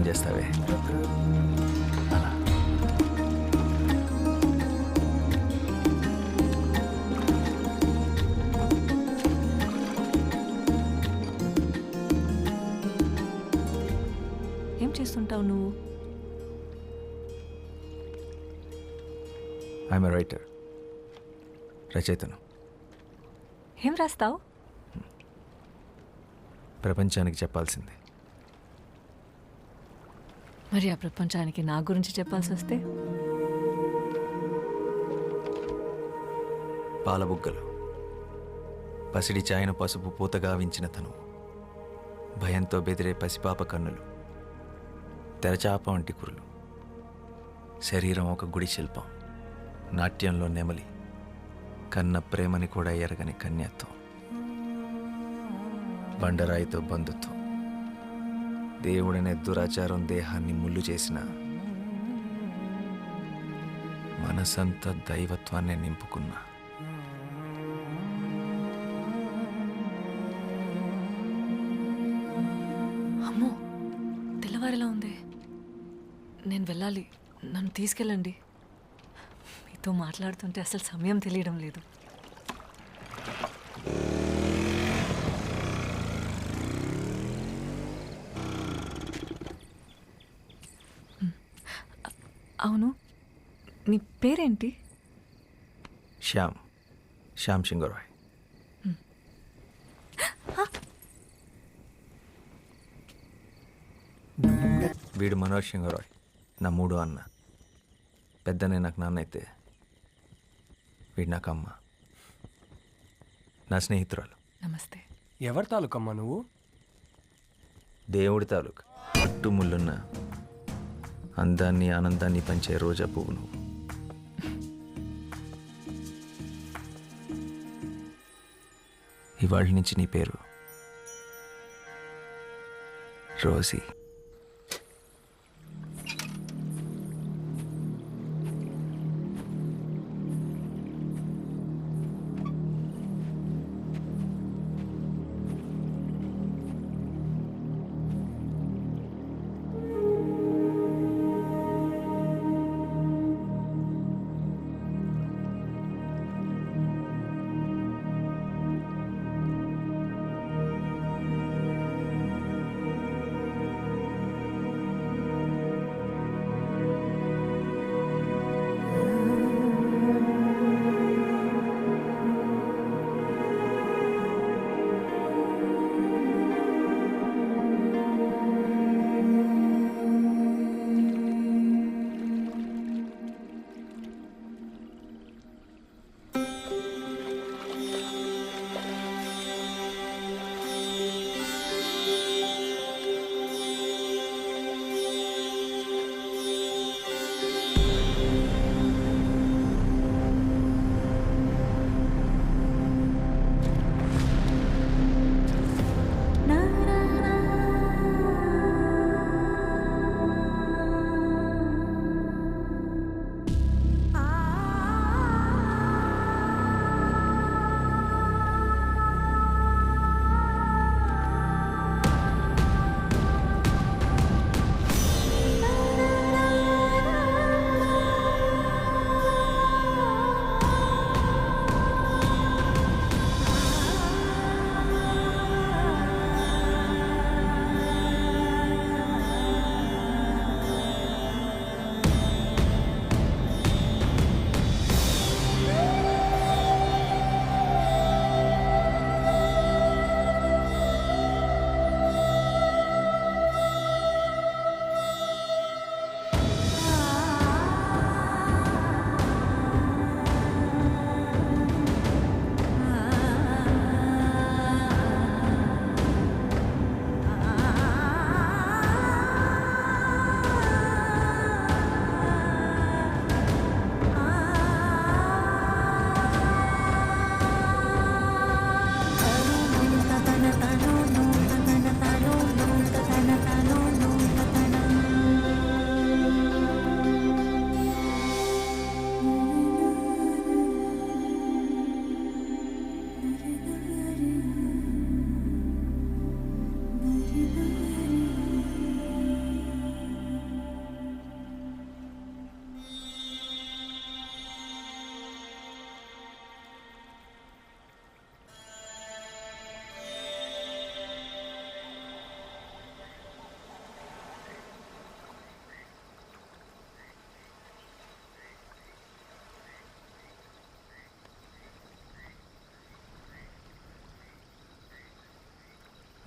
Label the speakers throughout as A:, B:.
A: Maintain చేస్తావే అలా.
B: ఏం చేస్తుంటావు నువ్వు?
A: ఐఎమ్ ఎ రైటర్, రచయితను.
B: ఏం రాస్తావు?
A: ప్రపంచానికి చెప్పాల్సింది.
B: మరి ఆ ప్రపంచానికి నా గురించి చెప్పాల్సి వస్తే?
A: పాలబుగ్గలు, పసిడి చాయన పసుపు పూతగా వించిన తను, భయంతో బెదిరే పసిపాప కన్నులు, తెరచాప వంటి కురులు, శరీరం ఒక గుడి శిల్పం, నాట్యంలో నెమలి, కన్న ప్రేమని కూడా ఎరగని కన్యత్వం, బండరాయితో బంధుత్వం, దేవుడనే దురాచారం దేహాన్ని ముళ్ళు చేసిన మనసంతా దైవత్వాన్ని నింపుకున్న
B: అమ్మో, తెల్లవారిలా ఉంది. నేను వెళ్ళాలి, నన్ను తీసుకెళ్ళండి. మీతో మాట్లాడుతుంటే అసలు సమయం తెలియడం లేదు. అవును, నీ పేరేంటి?
A: శ్యామ్ సింగరాయ్. వీడు మనోజ్ సింగరాయ్, నా మూడో అన్న. పెద్దనే నాకు నాన్న అయితే వీడు నాకు అమ్మ, నా స్నేహితురాలు.
B: నమస్తే.
C: ఎవరి తాలూకమ్మా నువ్వు?
A: దేవుడి తాలూకు పట్టుముళ్ళున్న అందాన్ని ఆనందాన్ని పంచే రోజా పువ్వు నువ్వు. ఇవాళ నుంచి నీ పేరు రోజీ.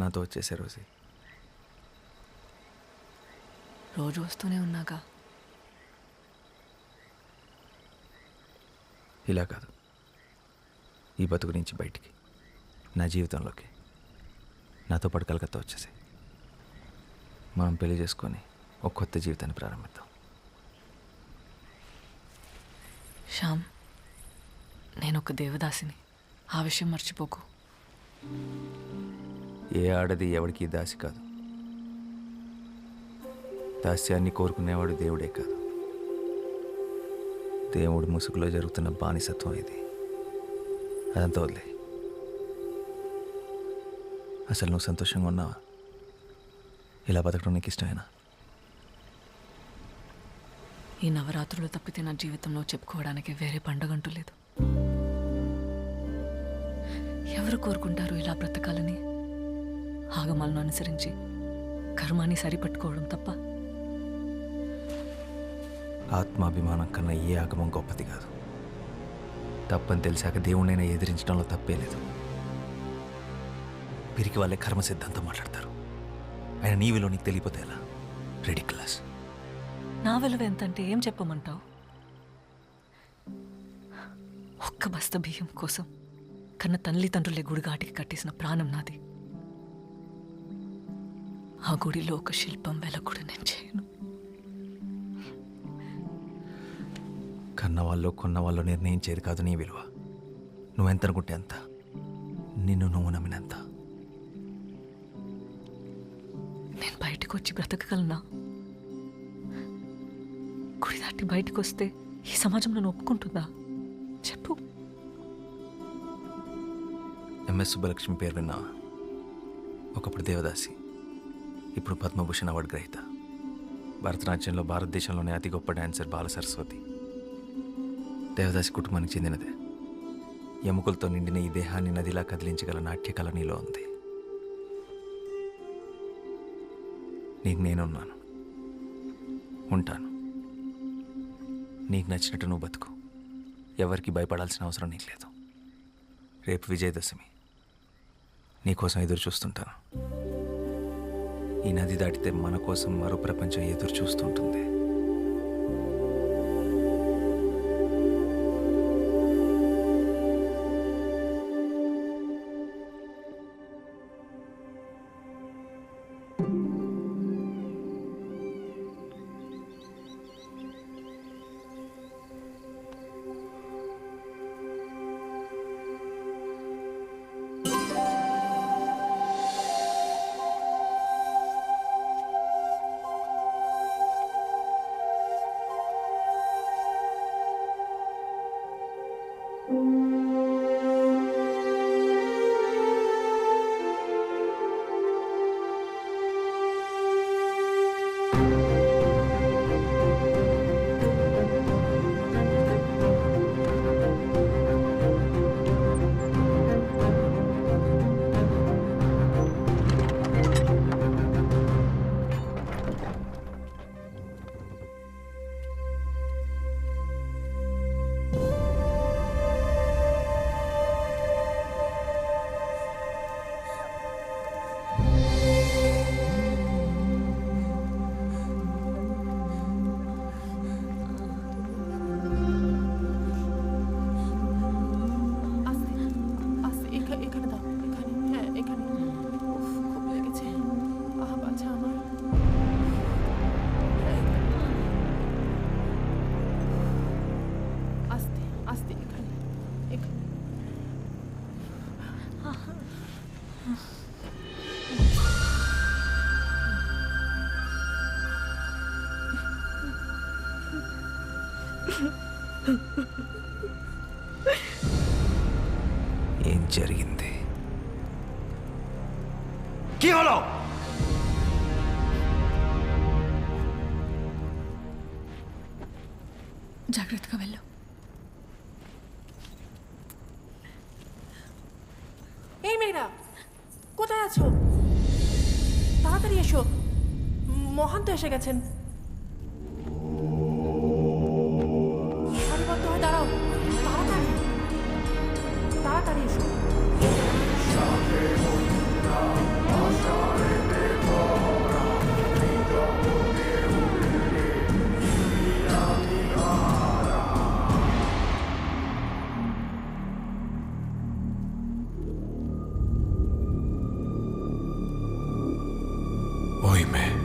A: నాతో వచ్చేసే రోజు
B: రోజు వస్తూనే ఉన్నాగా.
A: ఇలా కాదు, ఈ బతుకు నుంచి బయటికి, నా జీవితంలోకి నాతో పాటు కలకత్తా వచ్చేసి మనం పెళ్లి చేసుకొని ఒక కొత్త జీవితాన్ని ప్రారంభిద్దాం.
B: శ్యామ్, నేను ఒక దేవదాసిని, ఆ విషయం మర్చిపోకు.
A: ఏ ఆడది ఎవడికి దాసి కాదు. దాస్యాన్ని కోరుకునేవాడు దేవుడే కాదు, దేవుడి ముసుగులో జరుగుతున్న బానిసత్వం ఇది. అదంతా వదిలే. అసలు నువ్వు సంతోషంగా ఉన్నావా? ఇలా బతకడం నీకు ఇష్టమేనా?
B: ఈ నవరాత్రులు తప్పితే నా జీవితంలో చెప్పుకోవడానికి వేరే పండగంటూ లేదు. ఎవరు కోరుకుంటారు ఇలా బ్రతకాలని? ఆగమాలను అనుసరించి కర్మాన్ని సరిపట్టుకోవడం తప్ప.
A: ఆత్మాభిమానం కన్నా ఏ ఆగమం గొప్పది కాదు. తప్పని తెలిసాక దేవుణ్ణైనా ఎదిరించడంలో తప్పే లేదు. పిరికి వాళ్ళే కర్మ సిద్ధాంతం మాట్లాడతారు. ఆయన నీ విలువ నీకు తెలియపోతే ఎలా? రెడిక్యులస్.
B: నా విలువ ఎంతంటే ఏం చెప్పమంటావు? ఒక్క బస్త బియ్యం కోసం కన్న తల్లిదండ్రులే గుడిగాటికి కట్టేసిన ప్రాణం నాది. ఆ గుడిలో ఒక శిల్పం వెలకుడు నేను చేయను.
A: కన్నవాళ్ళు కొన్నవాళ్ళు నిర్ణయించేది కాదు నీ విలువ. నువ్వెంత అనుకుంటే అంత, నిన్ను నువ్వు నమ్మినంత.
B: నేను బయటకు వచ్చి బ్రతకగలనా? గుడి దాటి బయటకు వస్తే ఈ సమాజం నన్ను ఒప్పుకుంటుందా? చెప్పు.
A: ఎంఎస్ సుబ్బలక్ష్మి పేరు విన్నావా? ఒకప్పుడు దేవదాసి, ఇప్పుడు పద్మభూషణ్ అవార్డు గ్రహీత. భరతనాట్యంలో భారతదేశంలోనే అతి గొప్ప డాన్సర్ బాల సరస్వతి. దేవదాసి కుటుంబానికి చెందినదే. ఎముకలతో నిండిన ఈ దేహాన్ని నదిలా కదిలించగల నాట్యకళ నీలో ఉంది. నీకు నేనున్నాను, ఉంటాను. నీకు నచ్చినట్టు నువ్వు బతుకు. ఎవరికి భయపడాల్సిన అవసరం నీకు లేదు. రేపు విజయదశమి, నీకోసం ఎదురు చూస్తుంటాను. ఈ నది దాటితే మన కోసం మరో ప్రపంచం ఎదురు చూస్తుంటుంది. ఏం జరిగింది? কি হলো?
B: జాగ్రత్తగా వెళ్ళు.
C: এই মেয়েরা কোথায় আছো? তাড়াতাড়ি এসো, মহান্ত এসে গেছেন। সারিবদ্ধ হয়ে দাঁড়াও, তাড়াতাড়ি তাড়াতাড়ি এসো।
D: মেয়ে